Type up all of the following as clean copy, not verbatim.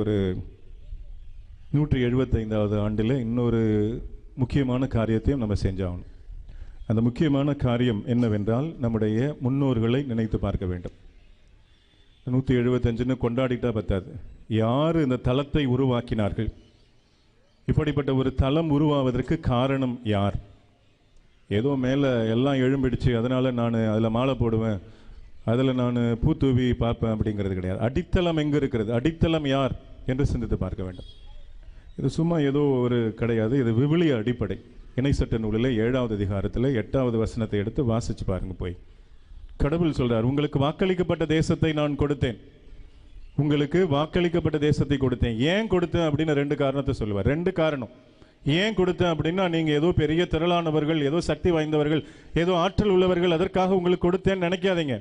ஒரு 175வது ஆண்டில் இன்னொரு முக்கியமான காரியத்தையும் நம்ம செஞ்சாகணும். அந்த முக்கியமான காரியம் என்னவென்றால், நம்முடைய முன்னோர்களை நினைத்து பார்க்க வேண்டும். 175ன்னு கொண்டாடிட்டா பத்தாது. யார் இந்த தலத்தை உருவாக்கினார்கள்? இப்படிப்பட்ட ஒரு தலம் உருவாவதற்கு காரணம் யார்? ஏதோ மேலே எல்லாம் எழும்பிடுச்சு, அதனால் நான் அதில் மாலை போடுவேன், அதில் நான் பூத்தூவி பார்ப்பேன் அப்படிங்கிறது கிடையாது. அடித்தளம் எங்கே இருக்கிறது? அடித்தளம் யார் என்று சிந்தித்து பார்க்க வேண்டும். இது சும்மா ஏதோ ஒரு கிடையாது. இது விவிலிய அடிப்படை. இணைச்சட்ட நூலில் 7வது அதிகாரத்தில் 8வது வசனத்தை எடுத்து வாசித்து பாருங்க. போய் கடவுள் சொல்றார், உங்களுக்கு வாக்களிக்கப்பட்ட தேசத்தை நான் கொடுத்தேன், உங்களுக்கு வாக்களிக்கப்பட்ட தேசத்தை கொடுத்தேன். ஏன் கொடுத்தேன் அப்படின்னு 2 காரணத்தை சொல்லுவார். 2 காரணம். ஏன் கொடுத்தேன் அப்படின்னா, நீங்கள் ஏதோ பெரிய திரளானவர்கள், ஏதோ சக்தி வாய்ந்தவர்கள், ஏதோ ஆற்றல் உள்ளவர்கள், அதற்காக உங்களுக்கு கொடுத்தேன்னு நினைக்காதீங்க.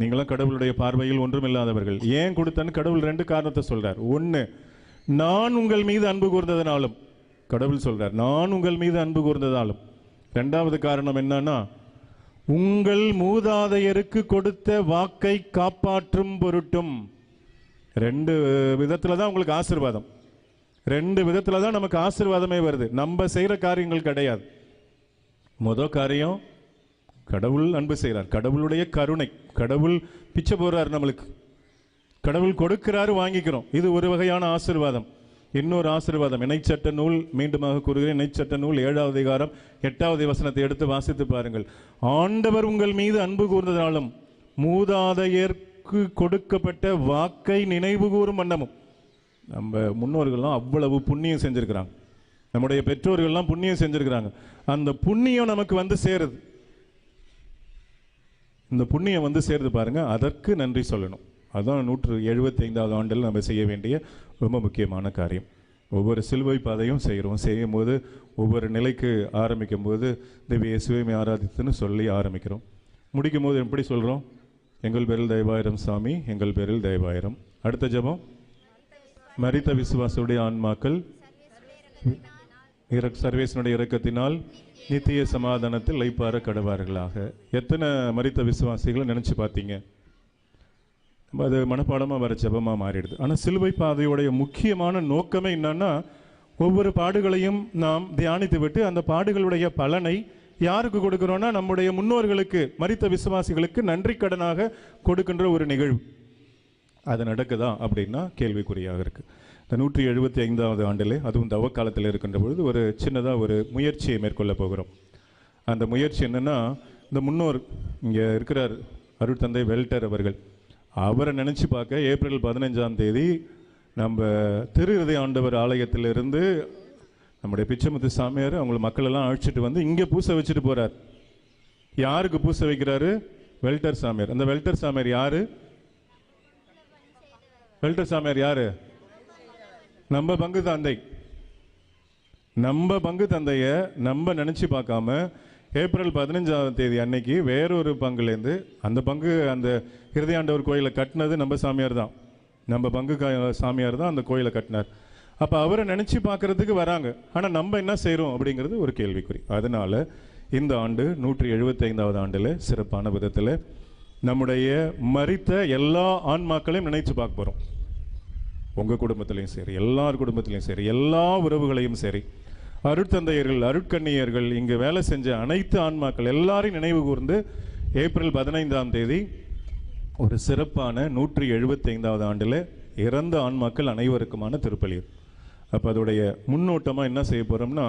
நீங்களாம் கடவுளுடைய பார்வையில் ஒன்றுமில்லாதவர்கள். ஏன் கொடுத்தேன்னு கடவுள் 2 காரணத்தை சொல்றார். 1, நான் உங்கள் மீது அன்பு கூர்ந்ததனாலும். கடவுள் சொல்றார், நான் உங்கள் மீது அன்பு கூர்ந்ததாலும். 2வது காரணம் என்னன்னா, உங்கள் மூதாதையருக்கு கொடுத்த வாக்கை காப்பாற்றும் பொருட்டும். 2 விதத்துல தான் உங்களுக்கு ஆசீர்வாதம். 2 விதத்துல தான் நமக்கு ஆசீர்வாதமே வருது. நம்ம செய்யற காரியங்கள் கிடையாது. முதல் காரியம், கடவுள் அன்பு செய்கிறார், கடவுளுடைய கருணை. கடவுள் பிச்சை போடுறார் நம்மளுக்கு, கடவுள் கொடுக்கிறாரு, வாங்கிக்கிறோம். இது ஒரு வகையான ஆசீர்வாதம். இன்னொரு ஆசீர்வாதம், இணைச்சட்ட நூல், மீண்டுமாக கூறுகிறேன், இணைச்சட்ட நூல் 7வது அதிகாரம் 8வது வசனத்தை எடுத்து வாசித்து பாருங்கள். ஆண்டவர் உங்கள் மீது அன்பு கூர்ந்ததாலும் மூதாதையருக்கு கொடுக்கப்பட்ட வாக்கை நினைவு கூறும் வண்ணமும். நம்ம முன்னோர்கள்லாம் அவ்வளவு புண்ணியம் செஞ்சிருக்கிறாங்க, நம்முடைய பெற்றோர்கள்லாம் புண்ணியம் செஞ்சிருக்கிறாங்க. அந்த புண்ணியம் நமக்கு வந்து சேருது. இந்த புண்ணியம் வந்து சேருது பாருங்க, அதற்கு நன்றி சொல்லணும். அதுதான் 175வது ஆண்டில் நம்ம செய்ய வேண்டிய ரொம்ப முக்கியமான காரியம். ஒவ்வொரு சிலுவை பாதையும் செய்யும் போது, ஒவ்வொரு நிலைக்கு ஆரம்பிக்கும் போது தேவி இயேசுவை ஆராதித்துன்னு சொல்லி ஆரம்பிக்கிறோம். முடிக்கும் போது எப்படி சொல்கிறோம்? எங்கள் பேரில் தயவாயிரம் சாமி, எங்கள் பேரில் தயவாயிரம். அடுத்த ஜெபம், மரித்த விசுவாசுடைய ஆன்மாக்கள் சர்வேசனுடைய இரக்கத்தினால் நித்திய சமாதானத்தில் லைப்பார கடவார்களாக. எத்தனை மரித்த விசுவாசிகளை நினைச்சு பார்த்தீங்க? அது மனப்பாடமாக வர ஜெபமாக மாறிடுது. ஆனால் சிலுவை பாதையுடைய முக்கியமான நோக்கமே என்னன்னா, ஒவ்வொரு பாடுகளையும் நாம் தியானித்து விட்டு அந்த பாடுகளுடைய பலனை யாருக்கு கொடுக்கிறோன்னா, நம்முடைய முன்னோர்களுக்கு, மரித்த விசுவாசிகளுக்கு நன்றி கடனாக கொடுக்கின்ற ஒரு நிகழ்வு. அது நடக்குதா அப்படின்னா கேள்விக்குறியாக இருக்கு. இந்த 175வது ஆண்டிலே, அதுவும் தவ காலத்தில் இருக்கின்ற பொழுது, ஒரு சின்னதாக ஒரு முயற்சியை மேற்கொள்ள போகிறோம். அந்த முயற்சி என்னன்னா, இந்த முன்னோர் இங்கே இருக்கிறார் அருட்தந்தை வெல்டர் அவர்கள், அவரை நினச்சி பார்க்க ஏப்ரல் 15ஆம் தேதி நம்ம திரு இதய ஆண்டவர் ஆலயத்திலிருந்து நம்முடைய பிச்சைமுத்து சாமியார் அவங்கள மக்களெல்லாம் அழைச்சிட்டு வந்து இங்கே பூசை வச்சுட்டு போகிறார். யாருக்கு பூசை வைக்கிறாரு? வெல்டர் சாமியார். அந்த வெல்டர் சாமியார் யாரு? வெல்டர் சாமியார் யாரு? நம்ம பங்கு தந்தை. நம்ம பங்கு தந்தைய நம்ம நினைச்சு பார்க்காம ஏப்ரல் 15ஆம் தேதி அன்னைக்கு வேறொரு பங்குலேருந்து, அந்த பங்கு அந்த இருதயாண்டவர் கோயிலை கட்டினது நம்ம சாமியார் தான், நம்ம பங்கு சாமியார் தான் அந்த கோயிலை கட்டினார். அப்போ அவரை நினச்சி பார்க்கறதுக்கு வராங்க. ஆனால் நம்ம என்ன செய்கிறோம் அப்படிங்கிறது ஒரு கேள்விக்குறி. அதனால இந்த ஆண்டு 175வது ஆண்டில் சிறப்பான விதத்தில் நம்முடைய மரித்த எல்லா ஆன்மாக்களையும் நினைச்சு பார்க்க போகிறோம். உங்கள் குடும்பத்திலையும் சரி, எல்லார் குடும்பத்திலையும் சரி, எல்லா உறவுகளையும் சரி, அருட்தந்தையர்கள், அருட்கண்ணியர்கள், இங்கு வேலை செஞ்ச அனைத்து ஆன்மாக்கள் எல்லாரையும் நினைவு கூர்ந்து ஏப்ரல் 15ஆம் தேதி ஒரு சிறப்பான 175வது ஆண்டில் இறந்த ஆன்மாக்கள் அனைவருக்குமான திருப்பலி. அப்போ அதோடைய முன்னோட்டமாக என்ன செய்ய போகிறோம்னா,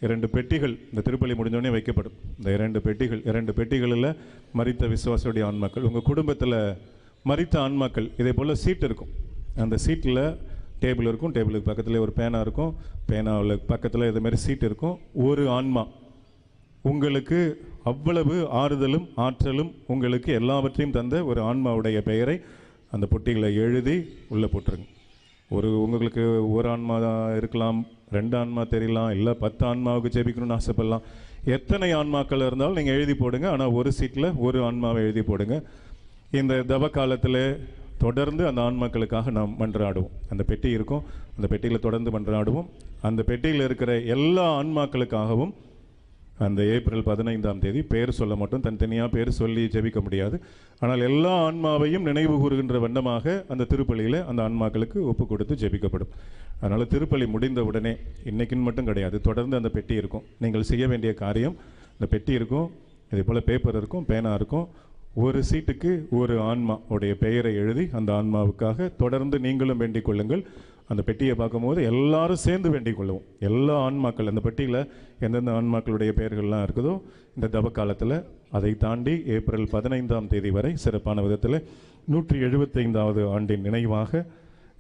2 பெட்டிகள் இந்த திருப்பலி முடிஞ்சோடனே வைக்கப்படும். இந்த 2 பெட்டிகளில் மரித்த விசுவாசியுடைய ஆன்மாக்கள், உங்கள் குடும்பத்தில் மரித்த ஆன்மாக்கள், இதே போல் சீட் இருக்கும். அந்த சீட்டில் டேபிள் இருக்கும், டேபிளுக்கு பக்கத்தில் ஒரு பேனா இருக்கும், பேனாவில் பக்கத்தில் இதுமாரி சீட் இருக்கும். ஒரு ஆன்மா உங்களுக்கு அவ்வளவு ஆறுதலும் ஆற்றலும் உங்களுக்கு எல்லாவற்றையும் தந்த ஒரு ஆன்மாவுடைய பெயரை அந்த பொட்டிகளை எழுதி உள்ளே போட்டுருங்க. உங்களுக்கு ஒரு ஆன்மா இருக்கலாம், 2 ஆன்மா தெரியலாம், இல்லை 10 ஆன்மாவுக்கு ஜெபிக்கணும்னு ஆசைப்படலாம். எத்தனை ஆன்மாக்கள் இருந்தாலும் நீங்கள் எழுதி போடுங்க. ஆனால் ஒரு சீட்டில் ஒரு ஆன்மாவை எழுதி போடுங்க. இந்த தவ காலத்தில் தொடர்ந்து அந்த ஆன்மாக்களுக்காக நாம் மன்றாடுவோம். அந்த பெட்டி இருக்கும், அந்த பெட்டியில் தொடர்ந்து மன்றாடுவோம். அந்த பெட்டியில் இருக்கிற எல்லா ஆன்மாக்களுக்காகவும் அந்த ஏப்ரல் 15ஆம் தேதி பேர் சொல்ல மட்டும் தனித்தனியாக பேர் சொல்லி ஜெபிக்க முடியாது. ஆனால் எல்லா ஆன்மாவையும் நினைவு கூறுகின்ற வண்ணமாக அந்த திருப்பலியில் அந்த ஆன்மாக்களுக்கு ஒப்பு கொடுத்து ஜெபிக்கப்படும். அதனால் திருப்பலி முடிந்த உடனே, இன்றைக்கின்னு மட்டும் கிடையாது, தொடர்ந்து அந்த பெட்டி இருக்கும். நீங்கள் செய்ய வேண்டிய காரியம், இந்த பெட்டி இருக்கும், இதே போல் பேப்பர் இருக்கும், பேனா இருக்கும். ஒரு சீட்டுக்கு ஒரு ஆன்மா உடைய பெயரை எழுதி அந்த ஆன்மாவுக்காக தொடர்ந்து நீங்களும் வேண்டிக் கொள்ளுங்கள். அந்த பெட்டியை பார்க்கும்போது எல்லாரும் சேர்ந்து வேண்டிக் கொள்ளுவோம். எல்லா ஆன்மாக்கள், அந்த பெட்டியில் எந்தெந்த ஆன்மாக்களுடைய பெயர்கள்லாம் இருக்குதோ இந்த தவ காலத்தில், அதை தாண்டி ஏப்ரல் 15ஆம் தேதி வரை சிறப்பான விதத்தில் 175வது ஆண்டின் நினைவாக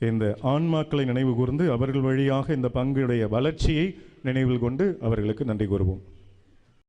இந்த ஆன்மாக்களை நினைவு கூர்ந்து அவர்கள் வழியாக இந்த பங்குடைய வளர்ச்சியை நினைவில் கொண்டு அவர்களுக்கு நன்றி கூறுவோம்.